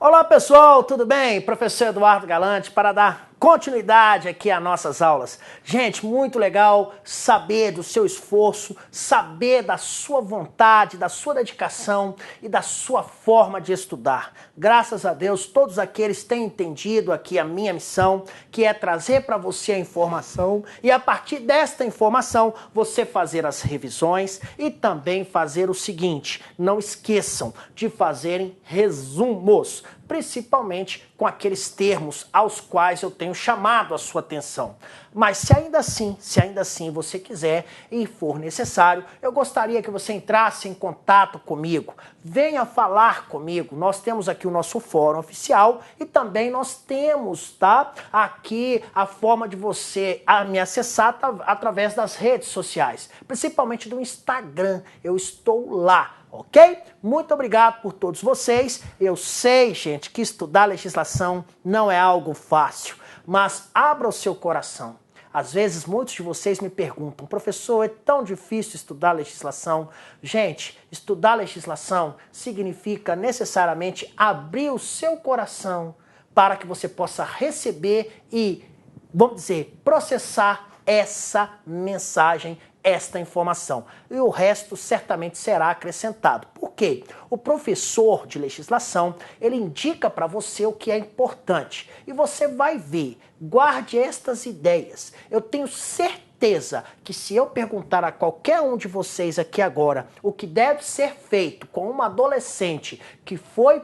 Olá pessoal, tudo bem? Professor Eduardo Galante para dar continuidade aqui às nossas aulas. Gente, muito legal saber do seu esforço, saber da sua vontade, da sua dedicação e da sua forma de estudar. Graças a Deus, todos aqueles têm entendido aqui a minha missão, que é trazer para você a informação e a partir desta informação você fazer as revisões e também fazer o seguinte, não esqueçam de fazerem resumos, principalmente com aqueles termos aos quais eu tenho chamado a sua atenção. Mas se ainda assim você quiser e for necessário, eu gostaria que você entrasse em contato comigo, venha falar comigo. Nós temos aqui o nosso fórum oficial e também nós temos, aqui a forma de você me acessar através das redes sociais, principalmente do Instagram. Eu estou lá. Ok? Muito obrigado por todos vocês. Eu sei, gente, que estudar legislação não é algo fácil, mas abra o seu coração. Às vezes, muitos de vocês me perguntam, professor, é tão difícil estudar legislação? Gente, estudar legislação significa necessariamente abrir o seu coração para que você possa receber e, vamos dizer, processar essa mensagem, esta informação. E o resto certamente será acrescentado. Por quê? O professor de legislação, ele indica para você o que é importante. E você vai ver, guarde estas ideias. Eu tenho certeza que se eu perguntar a qualquer um de vocês aqui agora o que deve ser feito com uma adolescente que foi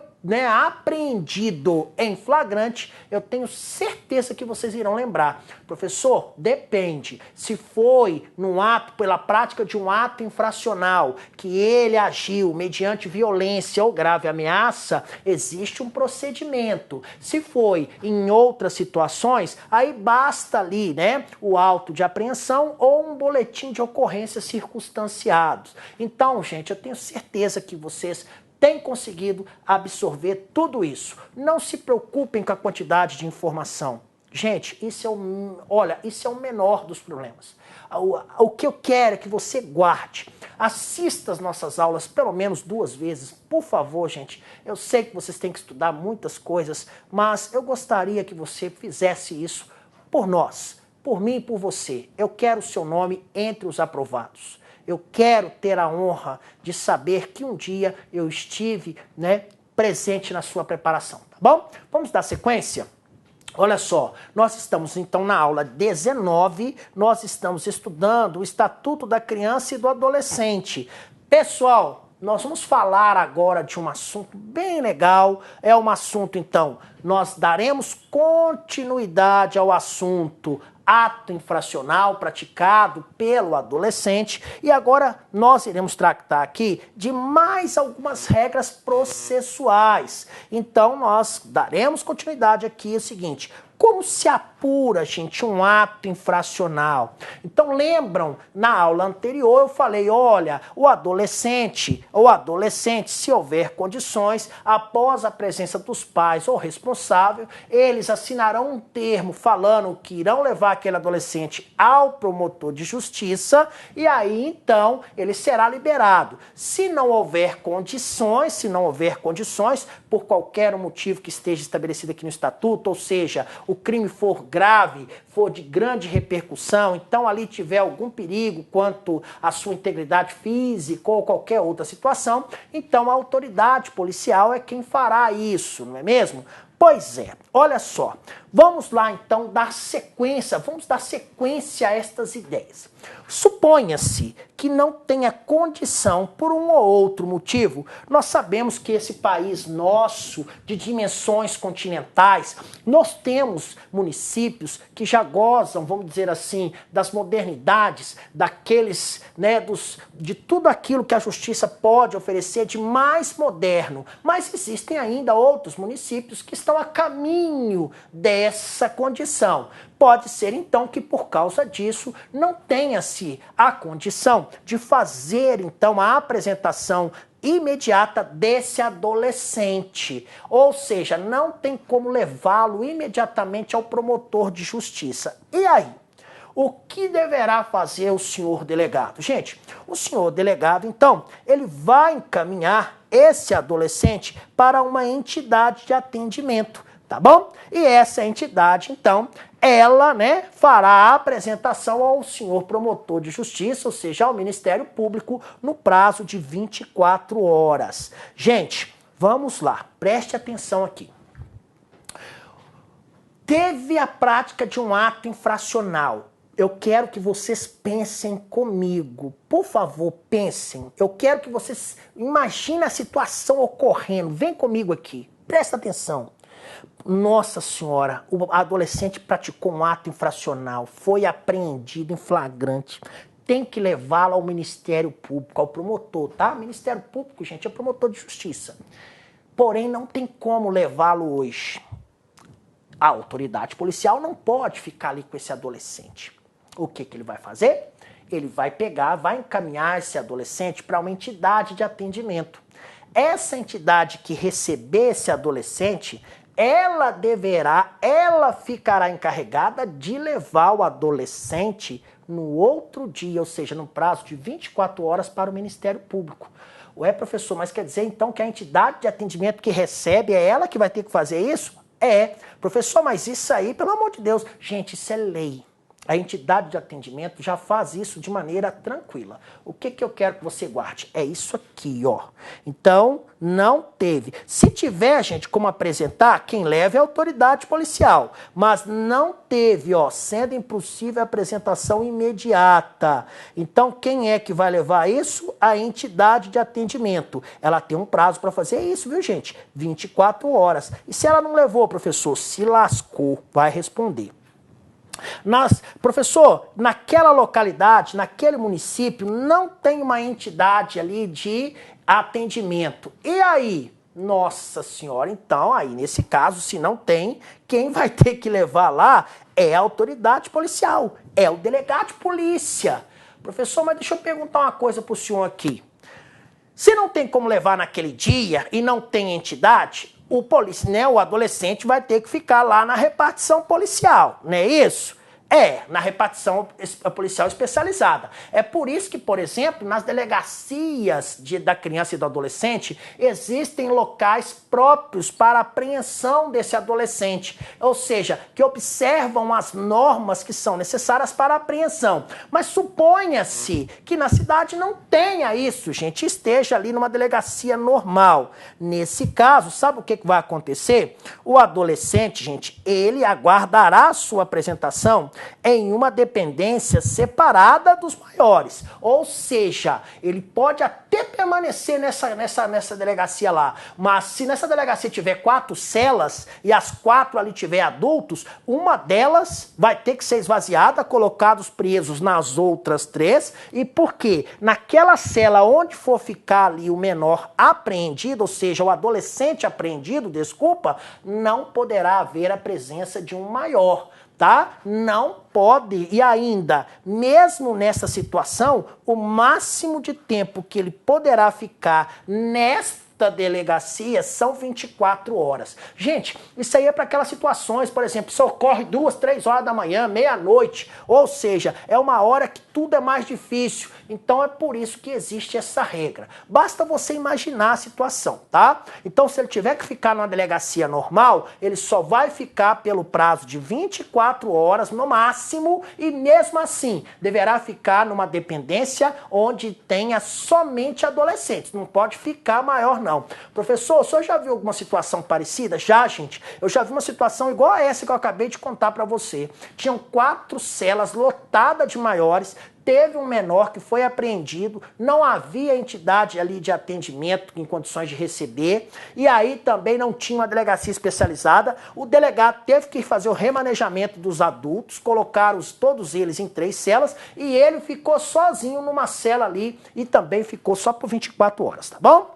apreendido em flagrante, eu tenho certeza que vocês irão lembrar. Professor, depende. Se foi num ato, pela prática de um ato infracional, que ele agiu mediante violência ou grave ameaça, existe um procedimento. Se foi em outras situações, aí basta ali, o auto de apreensão ou um boletim de ocorrência circunstanciados. Então, gente, eu tenho certeza que vocês tem conseguido absorver tudo isso. Não se preocupem com a quantidade de informação. Gente, isso é o menor dos problemas. O que eu quero é que você guarde. Assista as nossas aulas pelo menos 2 vezes. Por favor, gente. Eu sei que vocês têm que estudar muitas coisas, mas eu gostaria que você fizesse isso por nós, por mim e por você. Eu quero o seu nome entre os aprovados. Eu quero ter a honra de saber que um dia eu estive, presente na sua preparação, tá bom? Vamos dar sequência? Olha só, nós estamos então na aula 19, nós estamos estudando o Estatuto da Criança e do Adolescente. Pessoal, nós vamos falar agora de um assunto bem legal, é um assunto então, nós daremos continuidade ao assunto ato infracional praticado pelo adolescente e agora nós iremos tratar aqui de mais algumas regras processuais. Então nós daremos continuidade aqui o seguinte, como se apura, gente, um ato infracional? Então lembram, na aula anterior eu falei, olha, o adolescente, se houver condições, após a presença dos pais ou responsável, eles assinarão um termo falando que irão levar aquele adolescente ao promotor de justiça e aí então ele será liberado. Se não houver condições, por qualquer motivo que esteja estabelecido aqui no estatuto, ou seja, o crime for grave, for de grande repercussão, então ali tiver algum perigo quanto à sua integridade física ou qualquer outra situação, então a autoridade policial é quem fará isso, não é mesmo? Pois é, olha só, vamos lá então dar sequência a estas ideias. Suponha-se que não tenha condição por um ou outro motivo. Nós sabemos que esse país nosso, de dimensões continentais, nós temos municípios que já gozam, vamos dizer assim, das modernidades, daqueles, de tudo aquilo que a justiça pode oferecer de mais moderno. Mas existem ainda outros municípios que estão a caminho dessa condição. Pode ser, então, que por causa disso não tenha-se a condição de fazer, então, a apresentação imediata desse adolescente. Ou seja, não tem como levá-lo imediatamente ao promotor de justiça. E aí? O que deverá fazer o senhor delegado? Gente, o senhor delegado, então, ele vai encaminhar esse adolescente para uma entidade de atendimento, tá bom? E essa entidade, então, ela, fará a apresentação ao senhor promotor de justiça, ou seja, ao Ministério Público, no prazo de 24 horas. Gente, vamos lá, preste atenção aqui. Teve a prática de um ato infracional. Eu quero que vocês pensem comigo. Por favor, pensem. Eu quero que vocês imaginem a situação ocorrendo. Vem comigo aqui. Presta atenção. Nossa Senhora, o adolescente praticou um ato infracional, foi apreendido em flagrante. Tem que levá-lo ao Ministério Público, ao promotor, tá? Ministério Público, gente, é promotor de justiça. Porém, não tem como levá-lo hoje. A autoridade policial não pode ficar ali com esse adolescente. O que ele vai fazer? Ele vai pegar, vai encaminhar esse adolescente para uma entidade de atendimento. Essa entidade que receber esse adolescente, ela ficará encarregada de levar o adolescente no outro dia, ou seja, no prazo de 24 horas para o Ministério Público. Ué, professor, mas quer dizer então que a entidade de atendimento que recebe é ela que vai ter que fazer isso? É, professor, mas isso aí, pelo amor de Deus, gente, isso é lei. A entidade de atendimento já faz isso de maneira tranquila. O que eu quero que você guarde? É isso aqui, ó. Então, não teve. Se tiver, gente, como apresentar, quem leva é a autoridade policial. Mas não teve, ó, sendo impossível a apresentação imediata. Então, quem é que vai levar isso? A entidade de atendimento. Ela tem um prazo para fazer isso, viu, gente? 24 horas. E se ela não levou, professor? Se lascou, vai responder. Professor, naquela localidade, naquele município, não tem uma entidade ali de atendimento. E aí? Nossa Senhora, então aí nesse caso, se não tem, quem vai ter que levar lá é a autoridade policial, é o delegado de polícia. Professor, mas deixa eu perguntar uma coisa pro senhor aqui. Se não tem como levar naquele dia e não tem entidade, o adolescente vai ter que ficar lá na repartição policial, não é isso? É, na repartição policial especializada. É por isso que, por exemplo, nas delegacias da criança e do adolescente, existem locais próprios para apreensão desse adolescente. Ou seja, que observam as normas que são necessárias para a apreensão. Mas suponha-se que na cidade não tenha isso, gente, esteja ali numa delegacia normal. Nesse caso, sabe o que vai acontecer? O adolescente, gente, ele aguardará a sua apresentação em uma dependência separada dos maiores. Ou seja, ele pode até permanecer nessa delegacia lá, mas se nessa delegacia tiver 4 celas e as 4 ali tiver adultos, uma delas vai ter que ser esvaziada, colocados presos nas outras 3. E por quê? Naquela cela onde for ficar ali o menor apreendido, ou seja, o adolescente apreendido, desculpa, não poderá haver a presença de um maior. Tá? Não pode, e ainda, mesmo nessa situação, o máximo de tempo que ele poderá ficar nesta delegacia são 24 horas. Gente, isso aí é para aquelas situações, por exemplo, se ocorre 2, 3 horas da manhã, meia-noite, ou seja, é uma hora que tudo é mais difícil. Então é por isso que existe essa regra. Basta você imaginar a situação, tá? Então se ele tiver que ficar numa delegacia normal, ele só vai ficar pelo prazo de 24 horas no máximo e mesmo assim deverá ficar numa dependência onde tenha somente adolescentes. Não pode ficar maior não. Professor, o senhor já viu alguma situação parecida? Já, gente. Eu já vi uma situação igual a essa que eu acabei de contar para você. Tinham 4 celas lotadas de maiores. Teve um menor que foi apreendido, não havia entidade ali de atendimento em condições de receber, e aí também não tinha uma delegacia especializada. O delegado teve que fazer o remanejamento dos adultos, colocaram todos eles em 3 celas, e ele ficou sozinho numa cela ali, e também ficou só por 24 horas, tá bom?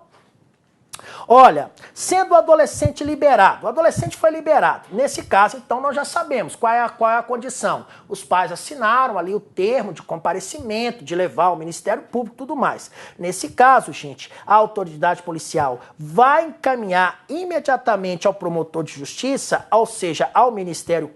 Olha, sendo o adolescente liberado, o adolescente foi liberado. Nesse caso, então, nós já sabemos qual é a condição. Os pais assinaram ali o termo de comparecimento, de levar ao Ministério Público e tudo mais. Nesse caso, gente, a autoridade policial vai encaminhar imediatamente ao promotor de justiça, ou seja, ao Ministério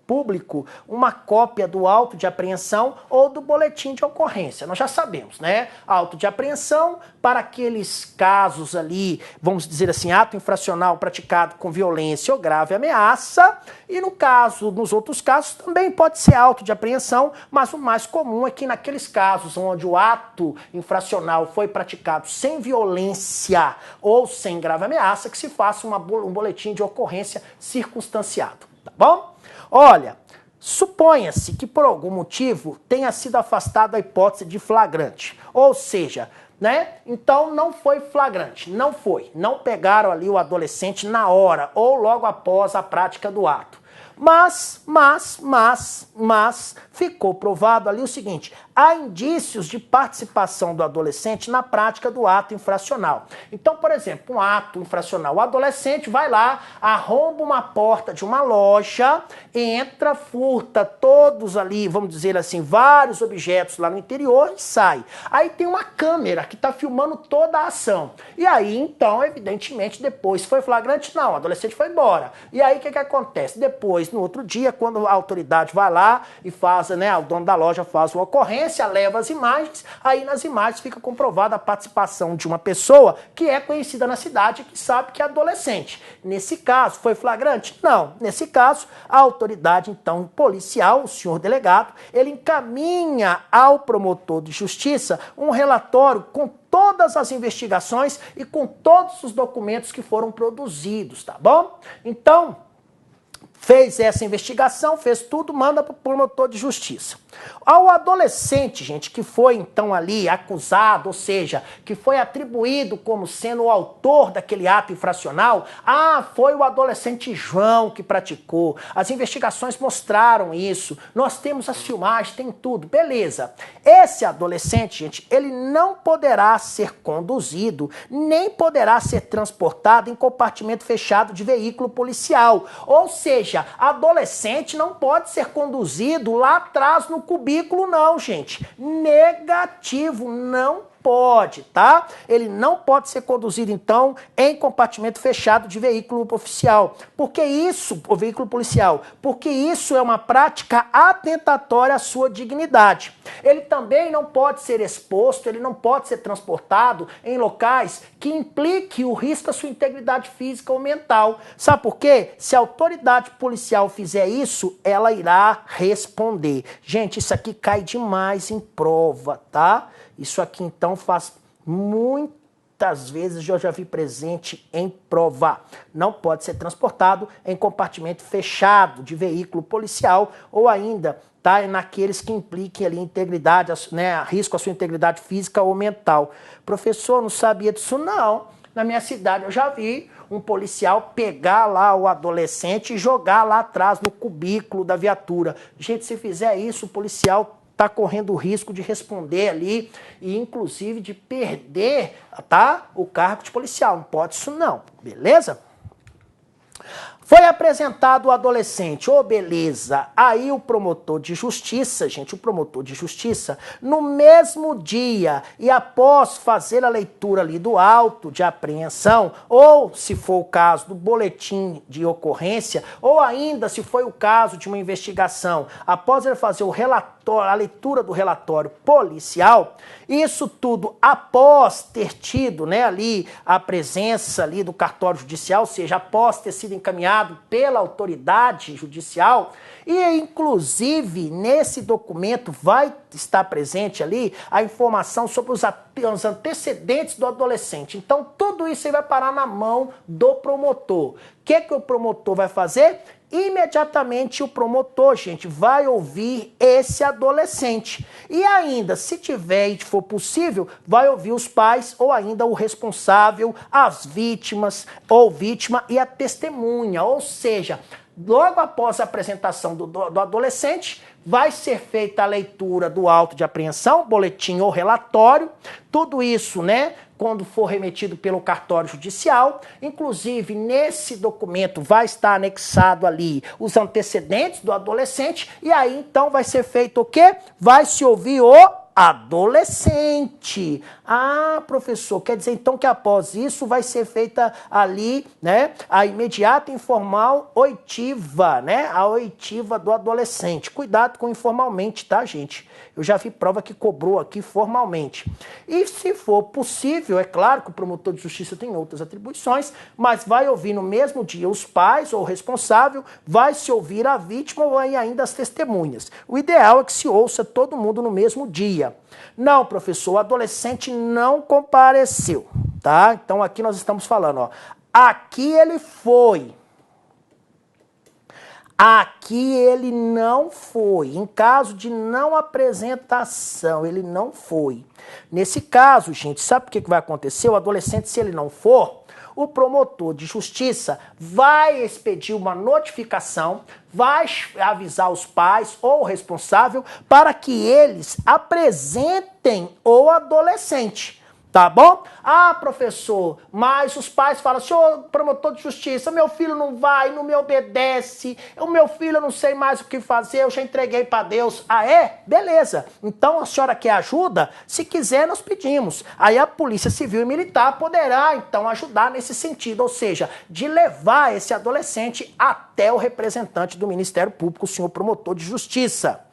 Público, uma cópia do auto de apreensão ou do boletim de ocorrência. Nós já sabemos, né? Auto de apreensão para aqueles casos ali, vamos dizer assim, ato infracional praticado com violência ou grave ameaça, e nos outros casos também pode ser auto de apreensão, mas o mais comum é que naqueles casos onde o ato infracional foi praticado sem violência ou sem grave ameaça, que se faça um boletim de ocorrência circunstanciado, tá bom? Olha, suponha-se que por algum motivo tenha sido afastada a hipótese de flagrante, ou seja, né? Então não foi flagrante, não pegaram ali o adolescente na hora ou logo após a prática do ato. Mas ficou provado ali o seguinte: há indícios de participação do adolescente na prática do ato infracional. Então, por exemplo, um ato infracional, o adolescente vai lá, arromba uma porta de uma loja, entra, furta todos ali, vamos dizer assim, vários objetos lá no interior e sai. Aí tem uma câmera que está filmando toda a ação. E aí, então, evidentemente, depois foi flagrante? Não, o adolescente foi embora. E aí, o que acontece? Depois, no outro dia, quando a autoridade vai lá e faz, né, o dono da loja faz uma ocorrência, leva as imagens, aí nas imagens fica comprovada a participação de uma pessoa que é conhecida na cidade e que sabe que é adolescente. Nesse caso, foi flagrante? Não. Nesse caso, a autoridade, então, policial, o senhor delegado, ele encaminha ao promotor de justiça um relatório com todas as investigações e com todos os documentos que foram produzidos, tá bom? Então, fez essa investigação, fez tudo, manda para o promotor de justiça. Ao adolescente, gente, que foi então ali acusado, ou seja, que foi atribuído como sendo o autor daquele ato infracional, foi o adolescente João que praticou. As investigações mostraram isso. Nós temos as filmagens, tem tudo, beleza. Esse adolescente, gente, ele não poderá ser conduzido, nem poderá ser transportado em compartimento fechado de veículo policial. Ou seja, adolescente não pode ser conduzido lá atrás no cubículo, não, gente. Negativo, não pode, tá? Ele não pode ser conduzido, então, em compartimento fechado de veículo oficial. Porque isso, o veículo policial, porque isso é uma prática atentatória à sua dignidade. Ele também não pode ser exposto, ele não pode ser transportado em locais que implique o risco à sua integridade física ou mental. Sabe por quê? Se a autoridade policial fizer isso, ela irá responder. Gente, isso aqui cai demais em prova, tá? Isso aqui, então, faz muitas vezes, eu já vi presente em prova. Não pode ser transportado em compartimento fechado de veículo policial ou ainda, tá, naqueles que impliquem ali integridade, né, risco à sua integridade física ou mental. Professor, não sabia disso não. Na minha cidade eu já vi um policial pegar lá o adolescente e jogar lá atrás no cubículo da viatura. Gente, se fizer isso, o policial está correndo o risco de responder ali e, inclusive, de perder, tá, o cargo de policial. Não pode isso não, beleza? Foi apresentado o adolescente, beleza. Aí o promotor de justiça, gente, no mesmo dia e após fazer a leitura ali do auto de apreensão, ou se for o caso do boletim de ocorrência, ou ainda se foi o caso de uma investigação, após ele fazer o relatório, a leitura do relatório policial, isso tudo após ter tido, né, ali a presença ali do cartório judicial, ou seja, após ter sido encaminhado pela autoridade judicial, e inclusive nesse documento vai estar presente ali a informação sobre os antecedentes do adolescente. Então tudo isso aí vai parar na mão do promotor. O que o promotor vai fazer? Imediatamente o promotor, gente, vai ouvir esse adolescente. E ainda, se tiver e for possível, vai ouvir os pais ou ainda o responsável, as vítimas ou vítima e a testemunha. Ou seja, Logo após a apresentação do adolescente, vai ser feita a leitura do auto de apreensão, boletim ou relatório, tudo isso, né, quando for remetido pelo cartório judicial. Inclusive, nesse documento vai estar anexado ali os antecedentes do adolescente, e aí então vai ser feito o quê? Vai se ouvir o adolescente. Ah, professor, quer dizer então que após isso vai ser feita ali, né, a imediata e informal oitiva, né, a oitiva do adolescente. Cuidado com informalmente, tá, gente? Eu já vi prova que cobrou aqui formalmente. E se for possível, é claro que o promotor de justiça tem outras atribuições, mas vai ouvir no mesmo dia os pais ou o responsável, vai se ouvir a vítima ou ainda as testemunhas. O ideal é que se ouça todo mundo no mesmo dia. Não, professor, o adolescente não compareceu, tá? Então aqui nós estamos falando, ó, aqui ele foi. Aqui ele não foi. Em caso de não apresentação, ele não foi. Nesse caso, gente, sabe o que vai acontecer? O adolescente, se ele não for, o promotor de justiça vai expedir uma notificação, vai avisar os pais ou o responsável para que eles apresentem o adolescente. Tá bom? Ah, professor, mas os pais falam, senhor promotor de justiça, meu filho não vai, não me obedece, o meu filho eu não sei mais o que fazer, eu já entreguei para Deus. Ah, é? Beleza. Então a senhora quer ajuda? Se quiser, nós pedimos. Aí a Polícia Civil e Militar poderá, então, ajudar nesse sentido, ou seja, de levar esse adolescente até o representante do Ministério Público, o senhor promotor de justiça.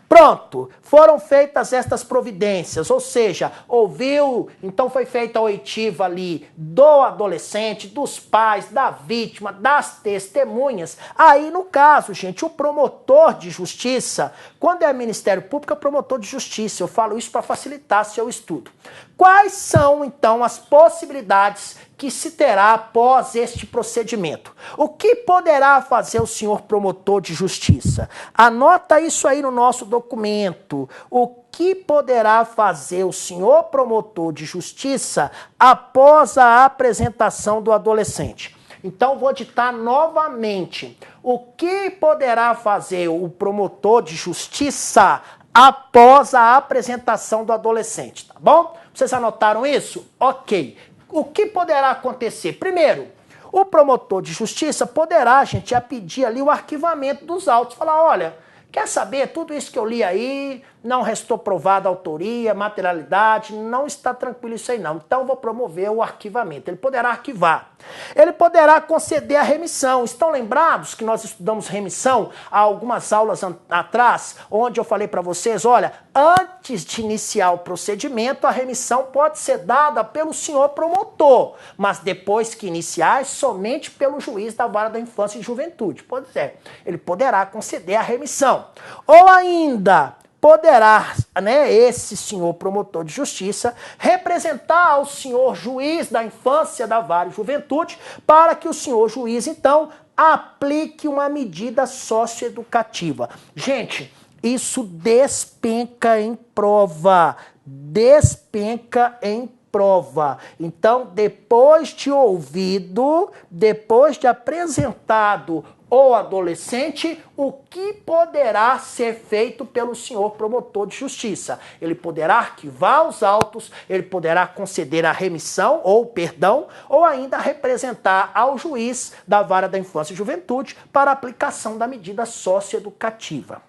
Pronto, foram feitas estas providências, ou seja, ouviu, então foi feita a oitiva ali do adolescente, dos pais, da vítima, das testemunhas. Aí, no caso, gente, o promotor de justiça, quando é Ministério Público, é promotor de justiça. Eu falo isso para facilitar seu estudo. Quais são, então, as possibilidades que se terá após este procedimento? O que poderá fazer o senhor promotor de justiça? Anota isso aí no nosso documento. O que poderá fazer o senhor promotor de justiça após a apresentação do adolescente? Então, vou ditar novamente. O que poderá fazer o promotor de justiça após a apresentação do adolescente, tá bom? Vocês anotaram isso? Ok. O que poderá acontecer? Primeiro, o promotor de justiça poderá, gente, pedir ali o arquivamento dos autos. Falar, olha, quer saber, tudo isso que eu li aí, não restou provada a autoria, materialidade, não está tranquilo isso aí não. Então vou promover o arquivamento. Ele poderá arquivar. Ele poderá conceder a remissão. Estão lembrados que nós estudamos remissão há algumas aulas atrás, onde eu falei para vocês, olha, antes de iniciar o procedimento, a remissão pode ser dada pelo senhor promotor, mas depois que iniciar, somente pelo juiz da Vara da Infância e Juventude. Pois é, ele poderá conceder a remissão. Ou ainda poderá, né, esse senhor promotor de justiça representar o senhor juiz da infância, da vara e juventude, para que o senhor juiz, então, aplique uma medida socioeducativa. Gente, isso despenca em prova. Despenca em prova. Então, depois de ouvido, depois de apresentado o adolescente, o que poderá ser feito pelo senhor promotor de justiça? Ele poderá arquivar os autos, ele poderá conceder a remissão ou perdão, ou ainda representar ao juiz da Vara da Infância e Juventude para a aplicação da medida socioeducativa.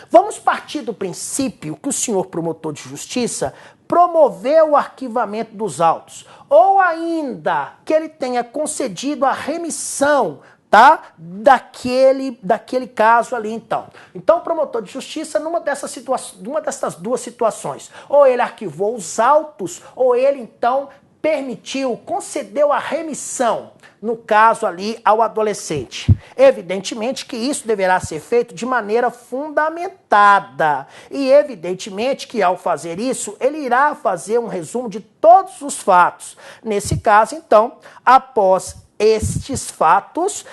Vamos partir do princípio que o senhor promotor de justiça promoveu o arquivamento dos autos, ou ainda que ele tenha concedido a remissão, tá? Daquele caso ali, então. Então, o promotor de justiça, numa dessas duas situações, ou ele arquivou os autos, ou ele, então, permitiu, concedeu a remissão, no caso ali, ao adolescente. Evidentemente que isso deverá ser feito de maneira fundamentada. E evidentemente que ao fazer isso, ele irá fazer um resumo de todos os fatos. Nesse caso, então, após estes fatos,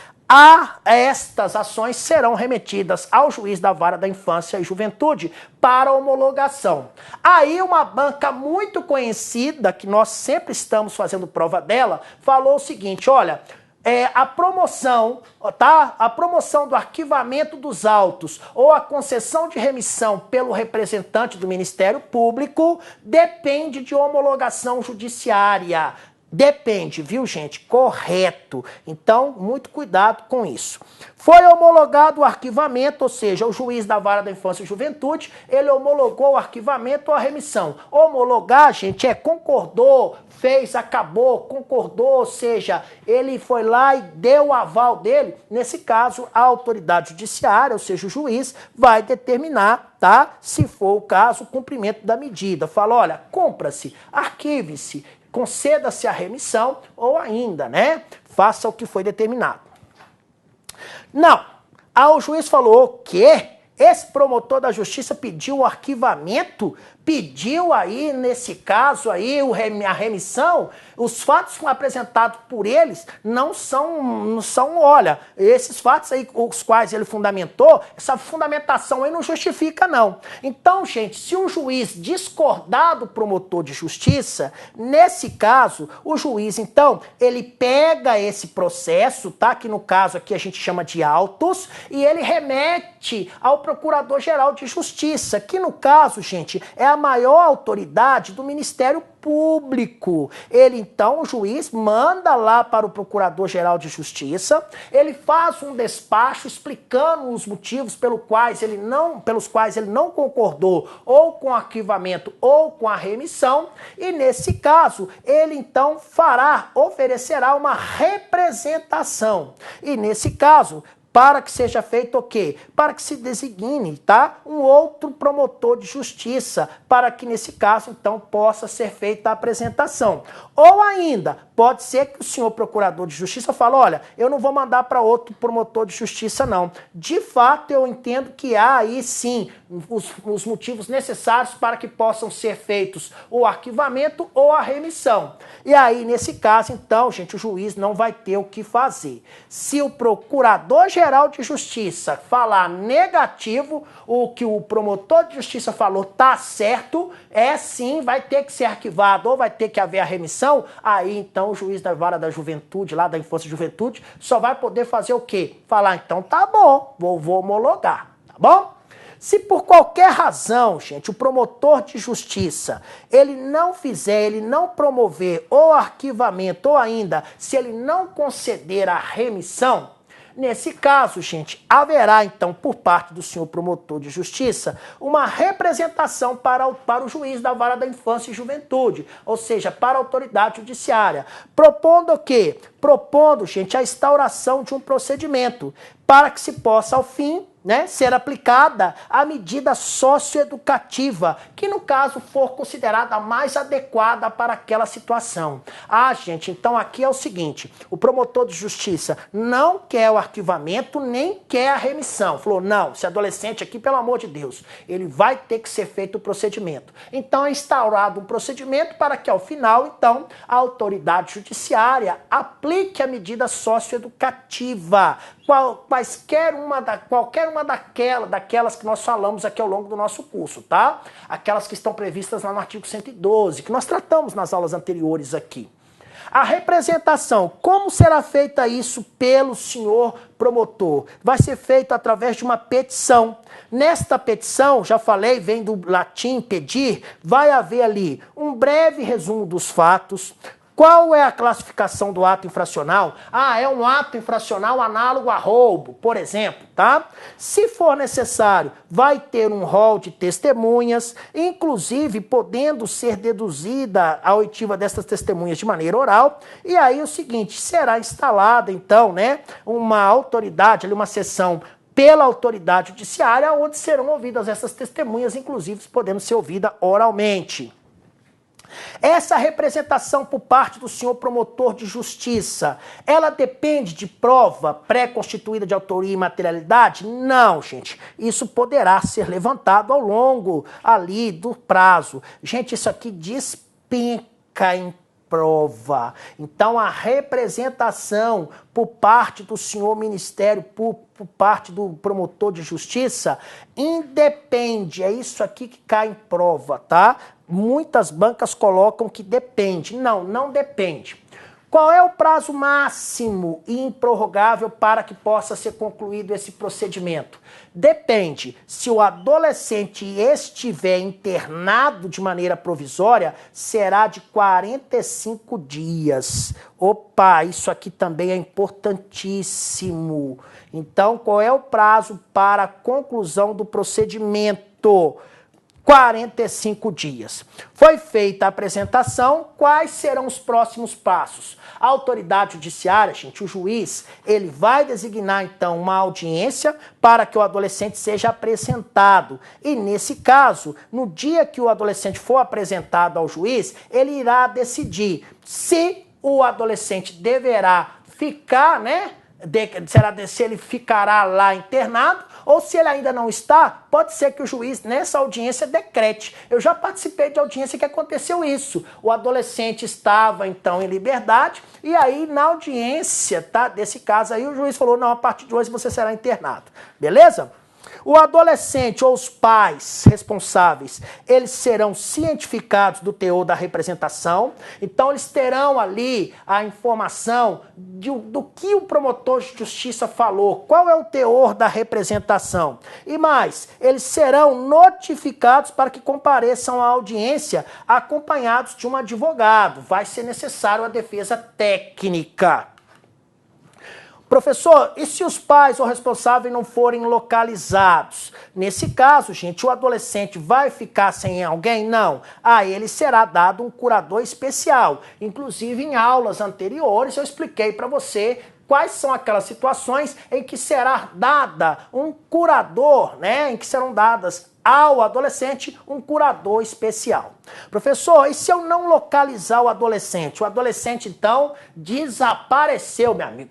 estas ações serão remetidas ao juiz da Vara da Infância e Juventude para homologação. Aí uma banca muito conhecida, que nós sempre estamos fazendo prova dela, falou o seguinte, olha, a promoção, tá? A promoção do arquivamento dos autos ou a concessão de remissão pelo representante do Ministério Público depende de homologação judiciária. Depende, viu, gente? Correto. Então, muito cuidado com isso. Foi homologado o arquivamento, ou seja, o juiz da Vara da Infância e Juventude, ele homologou o arquivamento ou a remissão. Homologar, gente, concordou, fez, acabou, concordou, ou seja, ele foi lá e deu o aval dele. Nesse caso, a autoridade judiciária, ou seja, o juiz, vai determinar, tá? Se for o caso, o cumprimento da medida. Fala, olha, cumpra-se, arquive-se, conceda-se a remissão ou ainda, né, faça o que foi determinado. Não, o juiz falou o quê? Esse promotor da justiça pediu o arquivamento, pediu aí, nesse caso aí, a remissão. Os fatos apresentados por eles não são, olha, esses fatos aí, os quais ele fundamentou, essa fundamentação aí não justifica, não. Então, gente, se o juiz discordar do promotor de justiça, nesse caso, o juiz, então, ele pega esse processo, tá? Que no caso aqui a gente chama de autos, e ele remete ao Procurador-Geral de Justiça, que no caso, gente, é a maior autoridade do Ministério Público. Ele, então, o juiz manda lá para o Procurador-Geral de Justiça, ele faz um despacho explicando os motivos pelos quais ele não concordou ou com o arquivamento ou com a remissão, e nesse caso, ele então oferecerá uma representação. E nesse caso, para que seja feito o quê? Para que se designe, tá? Um outro promotor de justiça, para que nesse caso, então, possa ser feita a apresentação. Ou ainda, pode ser que o senhor procurador de justiça fale, olha, eu não vou mandar para outro promotor de justiça, não. De fato, eu entendo que há aí, sim, os motivos necessários para que possam ser feitos o arquivamento ou a remissão. E aí, nesse caso, então, gente, o juiz não vai ter o que fazer. Se o Procurador-Geral de Justiça falar negativo, o que o promotor de justiça falou tá certo, sim, vai ter que ser arquivado ou vai ter que haver a remissão, aí então o juiz da Vara da Juventude, lá da Infância e Juventude, só vai poder fazer o quê? Falar, então tá bom, vou homologar, tá bom? Se por qualquer razão, gente, o promotor de justiça, ele não promover o arquivamento ou ainda, se ele não conceder a remissão, nesse caso, gente, haverá, então, por parte do senhor promotor de justiça, uma representação para o juiz da Vara da Infância e Juventude, ou seja, para a autoridade judiciária. Propondo o quê? Propondo, gente, a instauração de um procedimento para que se possa, ao fim, né, ser aplicada a medida socioeducativa, que no caso for considerada a mais adequada para aquela situação. Gente, então aqui é o seguinte, o promotor de justiça não quer o arquivamento, nem quer a remissão. Falou, não, esse adolescente aqui, pelo amor de Deus, ele vai ter que ser feito o procedimento. Então é instaurado um procedimento para que ao final, então, a autoridade judiciária aplique a medida socioeducativa, qualquer uma daquelas que nós falamos aqui ao longo do nosso curso, tá? Aquelas que estão previstas lá no artigo 112, que nós tratamos nas aulas anteriores aqui. A representação, como será feita isso pelo senhor promotor? Vai ser feito através de uma petição. Nesta petição, já falei, vem do latim pedir, vai haver ali um breve resumo dos fatos. Qual é a classificação do ato infracional? É um ato infracional análogo a roubo, por exemplo, tá? Se for necessário, vai ter um rol de testemunhas, inclusive podendo ser deduzida a oitiva dessas testemunhas de maneira oral. E aí o seguinte, será instalada então, né, uma autoridade, ali uma sessão pela autoridade judiciária, onde serão ouvidas essas testemunhas, inclusive podendo ser ouvida oralmente. Essa representação por parte do senhor promotor de justiça, ela depende de prova pré-constituída de autoria e materialidade? Não, gente. Isso poderá ser levantado ao longo ali do prazo. Gente, isso aqui despenca em prova. Então, a representação por parte do senhor Ministério Público, por parte do promotor de justiça, independe. É isso aqui que cai em prova, tá? Muitas bancas colocam que depende. Não, não depende. Qual é o prazo máximo e improrrogável para que possa ser concluído esse procedimento? Depende. Se o adolescente estiver internado de maneira provisória, será de 45 dias. Opa, isso aqui também é importantíssimo. Então, qual é o prazo para a conclusão do procedimento? 45 dias. Foi feita a apresentação, quais serão os próximos passos? A autoridade judiciária, gente, o juiz, ele vai designar, então, uma audiência para que o adolescente seja apresentado. E, nesse caso, no dia que o adolescente for apresentado ao juiz, ele irá decidir se o adolescente deverá ficar, se ele ficará lá internado, ou se ele ainda não está, pode ser que o juiz, nessa audiência, decrete. Eu já participei de audiência que aconteceu isso. O adolescente estava, então, em liberdade, e aí, na audiência, desse caso aí, o juiz falou, não, a partir de hoje você será internado. Beleza? O adolescente ou os pais responsáveis, eles serão cientificados do teor da representação, então eles terão ali a informação do que o promotor de justiça falou, qual é o teor da representação. E mais, eles serão notificados para que compareçam à audiência acompanhados de um advogado. Vai ser necessário a defesa técnica. Professor, e se os pais ou responsáveis não forem localizados? Nesse caso, gente, o adolescente vai ficar sem alguém? Não. A ele será dado um curador especial. Inclusive, em aulas anteriores, eu expliquei para você quais são aquelas situações em que será dada um curador, em que serão dadas ao adolescente um curador especial. Professor, e se eu não localizar o adolescente? O adolescente, então, desapareceu, meu amigo.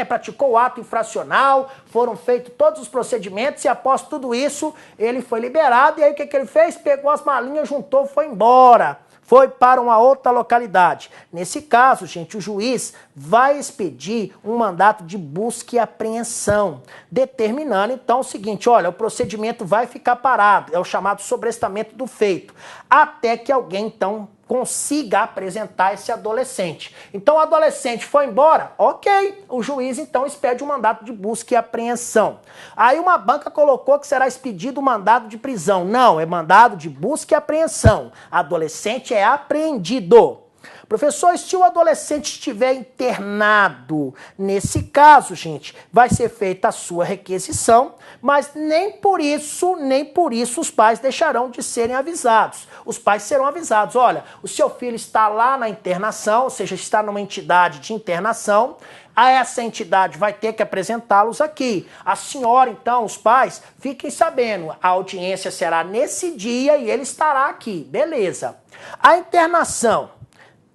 Praticou o ato infracional, foram feitos todos os procedimentos e após tudo isso, ele foi liberado. E aí o que ele fez? Pegou as malinhas, juntou, foi embora. Foi para uma outra localidade. Nesse caso, gente, o juiz vai expedir um mandato de busca e apreensão, determinando então o seguinte, olha, o procedimento vai ficar parado, é o chamado sobrestamento do feito, até que alguém então consiga apresentar esse adolescente. Então o adolescente foi embora? Ok. O juiz então expede um mandato de busca e apreensão. Aí uma banca colocou que será expedido um mandado de prisão. Não, é mandado de busca e apreensão. Adolescente é apreendido. Professor, e se o adolescente estiver internado? Nesse caso, gente, vai ser feita a sua requisição, mas nem por isso os pais deixarão de serem avisados. Os pais serão avisados, olha, o seu filho está lá na internação, ou seja, está numa entidade de internação, essa entidade vai ter que apresentá-los aqui. A senhora, então, os pais, fiquem sabendo, a audiência será nesse dia e ele estará aqui, beleza. A internação,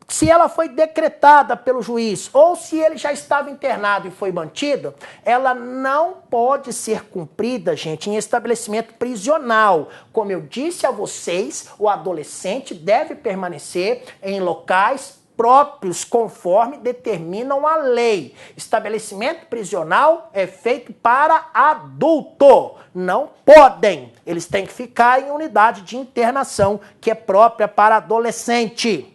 se ela foi decretada pelo juiz ou se ele já estava internado e foi mantido, ela não pode ser cumprida, gente, em estabelecimento prisional. Como eu disse a vocês, o adolescente deve permanecer em locais próprios conforme determinam a lei. Estabelecimento prisional é feito para adulto. Não podem. Eles têm que ficar em unidade de internação que é própria para adolescente.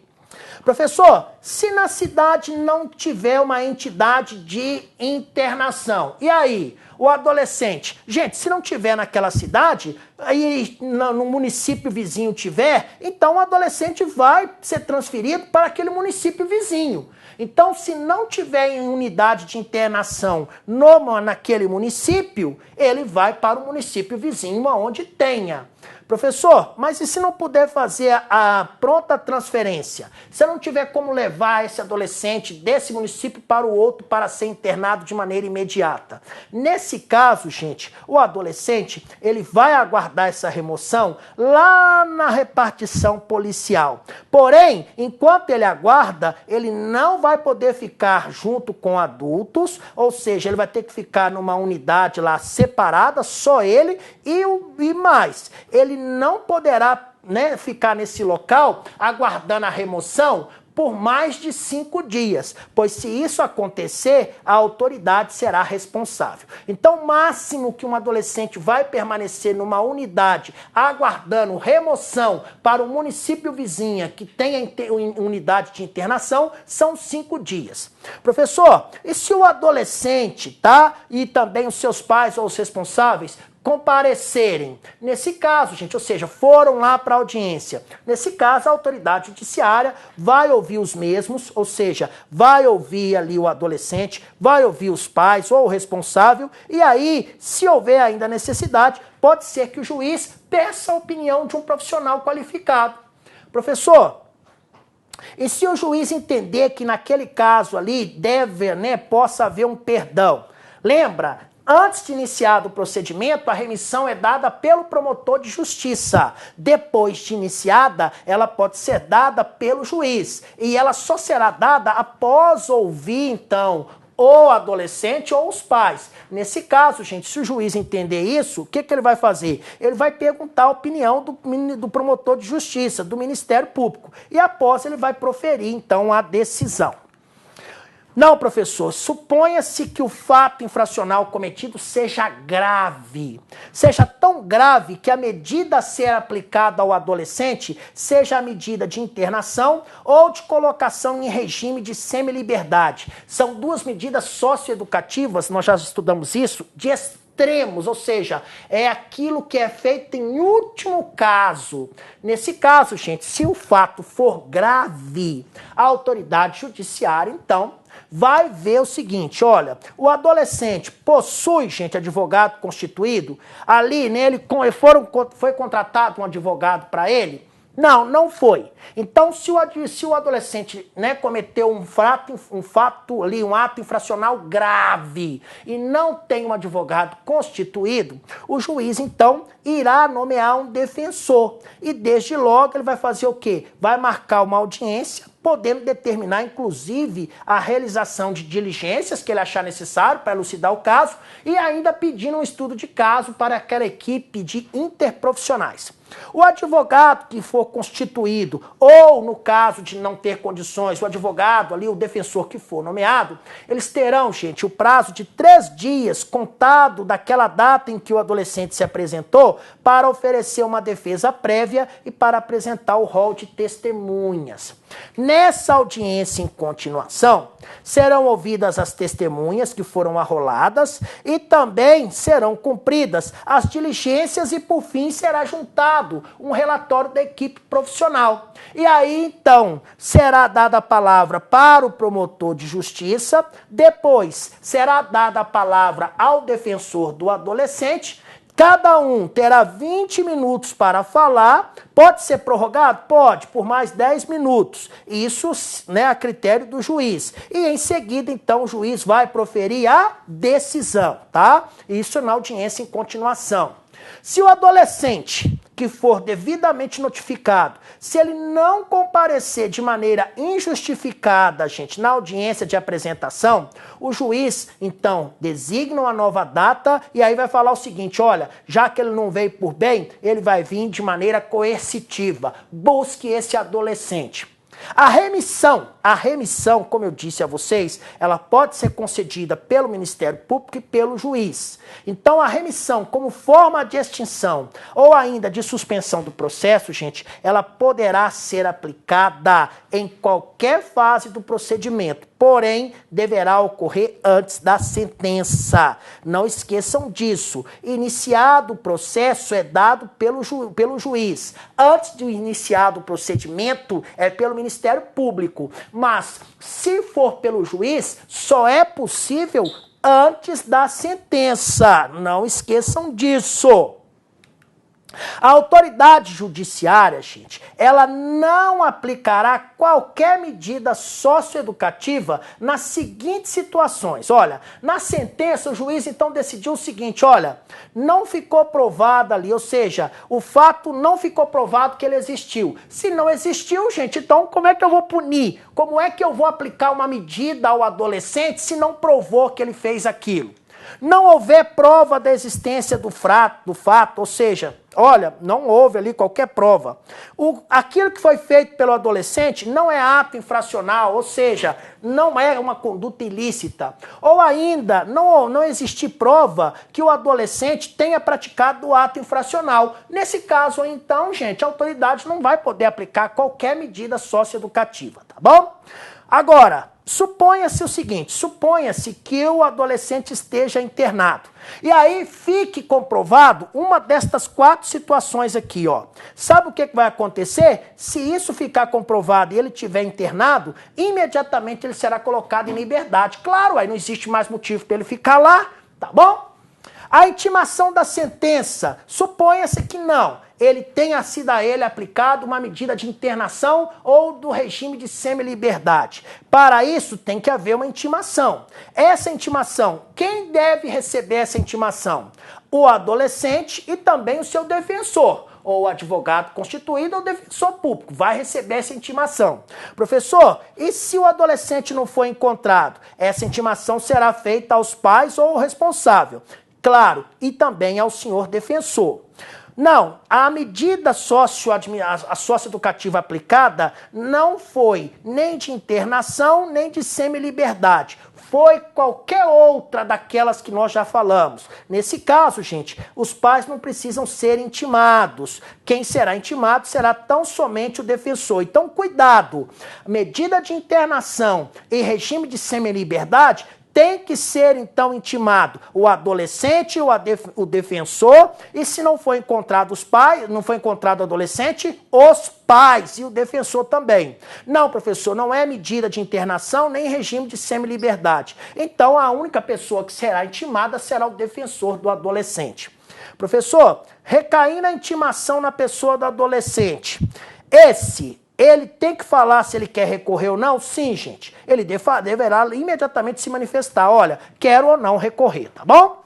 Professor, se na cidade não tiver uma entidade de internação, e aí, o adolescente? Gente, se não tiver naquela cidade, aí no município vizinho tiver, então o adolescente vai ser transferido para aquele município vizinho. Então, se não tiver em unidade de internação naquele município, ele vai para o município vizinho onde tenha. Professor, mas e se não puder fazer a pronta transferência? Se não tiver como levar esse adolescente desse município para o outro para ser internado de maneira imediata? Nesse caso, gente, o adolescente, ele vai aguardar essa remoção lá na repartição policial. Porém, enquanto ele aguarda, ele não vai poder ficar junto com adultos, ou seja, ele vai ter que ficar numa unidade lá separada, só ele e mais. Ele não poderá ficar nesse local aguardando a remoção por mais de 5 dias, pois se isso acontecer, a autoridade será responsável. Então, o máximo que um adolescente vai permanecer numa unidade aguardando remoção para o município vizinha que tenha unidade de internação são 5 dias. Professor, e se o adolescente, tá? E também os seus pais ou os responsáveis comparecerem? Nesse caso, gente, ou seja, foram lá para a audiência. Nesse caso, a autoridade judiciária vai ouvir os mesmos, ou seja, vai ouvir ali o adolescente, vai ouvir os pais ou o responsável, e aí, se houver ainda necessidade, pode ser que o juiz peça a opinião de um profissional qualificado. Professor, e se o juiz entender que naquele caso ali possa haver um perdão? Lembra? Antes de iniciado o procedimento, a remissão é dada pelo promotor de justiça. Depois de iniciada, ela pode ser dada pelo juiz. E ela só será dada após ouvir, então, ou adolescente ou os pais. Nesse caso, gente, se o juiz entender isso, o que ele vai fazer? Ele vai perguntar a opinião do promotor de justiça, do Ministério Público. E após ele vai proferir, então, a decisão. Não, professor, suponha-se que o fato infracional cometido seja grave. Seja tão grave que a medida a ser aplicada ao adolescente seja a medida de internação ou de colocação em regime de semiliberdade. São duas medidas socioeducativas, nós já estudamos isso, de extremos, ou seja, é aquilo que é feito em último caso. Nesse caso, gente, se o fato for grave, a autoridade judiciária, então, vai ver o seguinte, olha, o adolescente possui, gente, advogado constituído, ali nele foi contratado um advogado para ele? Não, não foi. Então, se o adolescente, cometeu um ato infracional grave e não tem um advogado constituído, o juiz, então, irá nomear um defensor. E desde logo ele vai fazer o quê? Vai marcar uma audiência, podendo determinar, inclusive, a realização de diligências que ele achar necessário para elucidar o caso e ainda pedindo um estudo de caso para aquela equipe de interprofissionais. O advogado que for constituído, ou no caso de não ter condições, o advogado ali, o defensor que for nomeado, eles terão, gente, o prazo de 3 dias contado daquela data em que o adolescente se apresentou para oferecer uma defesa prévia e para apresentar o rol de testemunhas. Nessa audiência em continuação, serão ouvidas as testemunhas que foram arroladas e também serão cumpridas as diligências e, por fim, será juntado um relatório da equipe profissional. E aí, então, será dada a palavra para o promotor de justiça, depois será dada a palavra ao defensor do adolescente. Cada um terá 20 minutos para falar. Pode ser prorrogado? Pode, por mais 10 minutos. Isso, a critério do juiz. E em seguida, então, o juiz vai proferir a decisão, tá? Isso na audiência em continuação. Se o adolescente que for devidamente notificado, se ele não comparecer de maneira injustificada, gente, na audiência de apresentação, o juiz, então, designa uma nova data e aí vai falar o seguinte, olha, já que ele não veio por bem, ele vai vir de maneira coercitiva. Busque esse adolescente. A remissão, como eu disse a vocês, ela pode ser concedida pelo Ministério Público e pelo juiz. Então, a remissão como forma de extinção ou ainda de suspensão do processo, gente, ela poderá ser aplicada em qualquer fase do procedimento, porém, deverá ocorrer antes da sentença. Não esqueçam disso. Iniciado o processo é dado pelo juiz. Antes de iniciado o procedimento, é pelo Ministério Público. Mas, se for pelo juiz, só é possível antes da sentença. Não esqueçam disso. A autoridade judiciária, gente, ela não aplicará qualquer medida socioeducativa nas seguintes situações. Olha, na sentença o juiz então decidiu o seguinte, olha, não ficou provado ali, ou seja, o fato não ficou provado que ele existiu. Se não existiu, gente, então como é que eu vou punir? Como é que eu vou aplicar uma medida ao adolescente se não provou que ele fez aquilo? não houver prova da existência do fato, ou seja, olha, não houve ali qualquer prova. Aquilo que foi feito pelo adolescente não é ato infracional, ou seja, não é uma conduta ilícita. Ou ainda, não existe prova que o adolescente tenha praticado o ato infracional. Nesse caso, então, gente, a autoridade não vai poder aplicar qualquer medida socioeducativa, tá bom? Agora, suponha-se o seguinte, suponha-se que o adolescente esteja internado. E aí fique comprovado uma destas 4 situações aqui, ó. Sabe o que vai acontecer? Se isso ficar comprovado e ele estiver internado, imediatamente ele será colocado em liberdade. Claro, aí não existe mais motivo para ele ficar lá, tá bom? A intimação da sentença, suponha-se que não. Ele tenha sido a ele aplicado uma medida de internação ou do regime de semi-liberdade. Para isso, tem que haver uma intimação. Essa intimação, quem deve receber essa intimação? O adolescente e também o seu defensor, ou o advogado constituído ou o defensor público, vai receber essa intimação. Professor, e se o adolescente não for encontrado? Essa intimação será feita aos pais ou ao responsável. Claro, e também ao senhor defensor. Não, a medida socioeducativa aplicada não foi nem de internação, nem de semi-liberdade. Foi qualquer outra daquelas que nós já falamos. Nesse caso, gente, os pais não precisam ser intimados. Quem será intimado será tão somente o defensor. Então, cuidado. Medida de internação e regime de semi-liberdade tem que ser, então, intimado o adolescente, o defensor, e se não for encontrado os pais, não foi encontrado o adolescente, os pais e o defensor também. Não, professor, não é medida de internação nem regime de semi-liberdade. Então, a única pessoa que será intimada será o defensor do adolescente. Professor, recaindo a intimação na pessoa do adolescente, ele tem que falar se ele quer recorrer ou não? Sim, gente. Ele deverá imediatamente se manifestar. Olha, quero ou não recorrer, tá bom?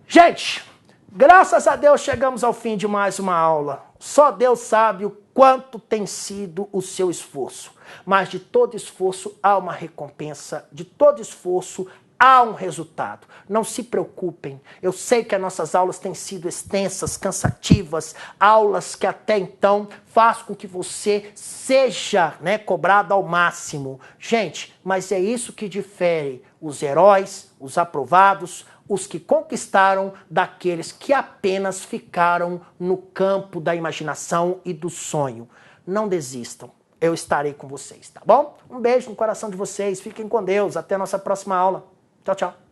Gente, graças a Deus chegamos ao fim de mais uma aula. Só Deus sabe o quanto tem sido o seu esforço. Mas de todo esforço há uma recompensa, de todo esforço há um resultado. Não se preocupem. Eu sei que as nossas aulas têm sido extensas, cansativas, aulas que até então faz com que você seja, cobrado ao máximo. Gente, mas é isso que difere os heróis, os aprovados, os que conquistaram daqueles que apenas ficaram no campo da imaginação e do sonho. Não desistam. Eu estarei com vocês, tá bom? Um beijo no coração de vocês. Fiquem com Deus. Até a nossa próxima aula. Tchau, tchau.